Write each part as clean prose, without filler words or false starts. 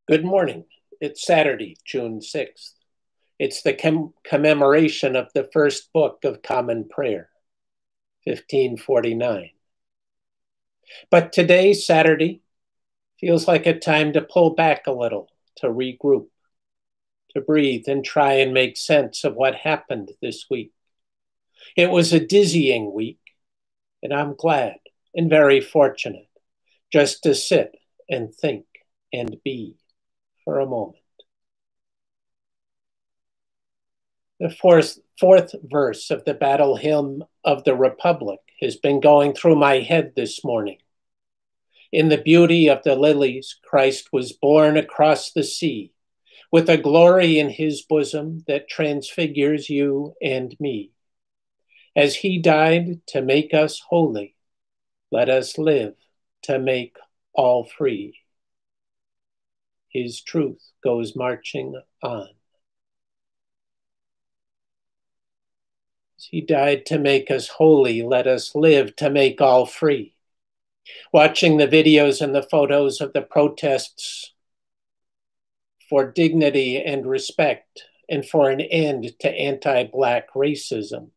Good morning. It's Saturday, June 6th. It's the commemoration of the first book of Common Prayer, 1549. But today, Saturday, feels like a time to pull back a little, to regroup, to breathe and try and make sense of what happened this week. It was a dizzying week, and I'm glad and very fortunate just to sit and think and be for a moment. The fourth verse of the Battle Hymn of the Republic has been going through my head this morning. In the beauty of the lilies, Christ was born across the sea, with a glory in his bosom that transfigures you and me. As he died to make us holy, let us live to make all free. His truth goes marching on. He died to make us holy. Let us live to make all free. Watching the videos and the photos of the protests for dignity and respect and for an end to anti-Black racism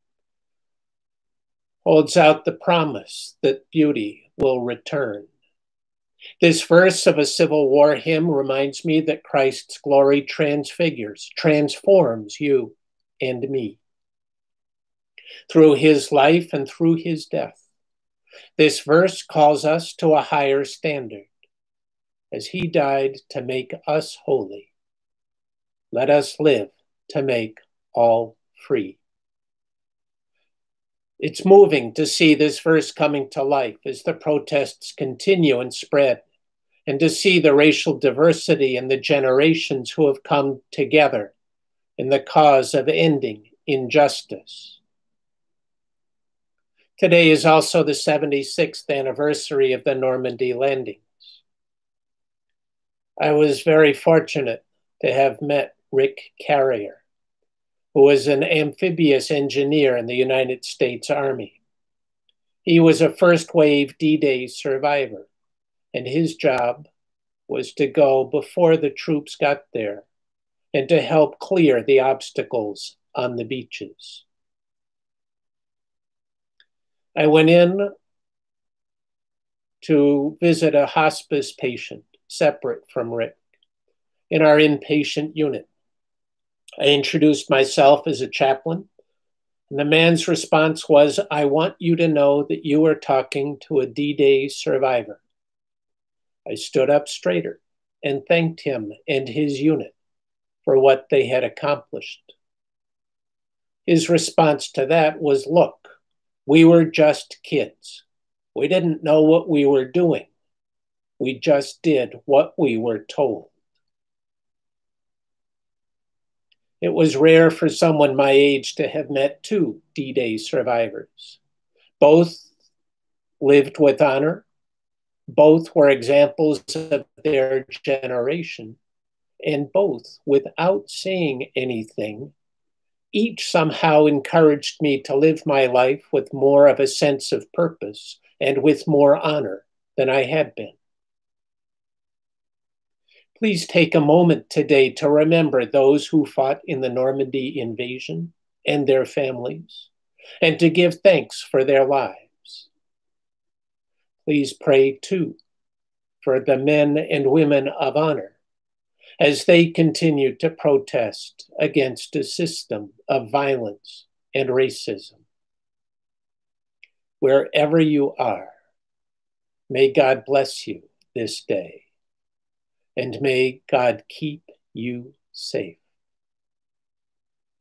holds out the promise that beauty will return. This verse of a Civil War hymn reminds me that Christ's glory transfigures, transforms you and me through his life and through his death. This verse calls us to a higher standard. As he died to make us holy, let us live to make all free. It's moving to see this verse coming to life as the protests continue and spread, and to see the racial diversity and the generations who have come together in the cause of ending injustice. Today is also the 76th anniversary of the Normandy landings. I was very fortunate to have met Rick Carrier, who was an amphibious engineer in the United States Army. He was a first wave D-Day survivor, and his job was to go before the troops got there and to help clear the obstacles on the beaches. I went in to visit a hospice patient separate from Rick in our inpatient unit. I introduced myself as a chaplain, and the man's response was, "I want you to know that you are talking to a D-Day survivor." I stood up straighter and thanked him and his unit for what they had accomplished. His response to that was, "Look, we were just kids. We didn't know what we were doing. We just did what we were told." It was rare for someone my age to have met two D-Day survivors. Both lived with honor. Both were examples of their generation. And both, without saying anything, each somehow encouraged me to live my life with more of a sense of purpose and with more honor than I had been. Please take a moment today to remember those who fought in the Normandy invasion and their families, and to give thanks for their lives. Please pray too for the men and women of honor as they continue to protest against a system of violence and racism. Wherever you are, may God bless you this day, and may God keep you safe.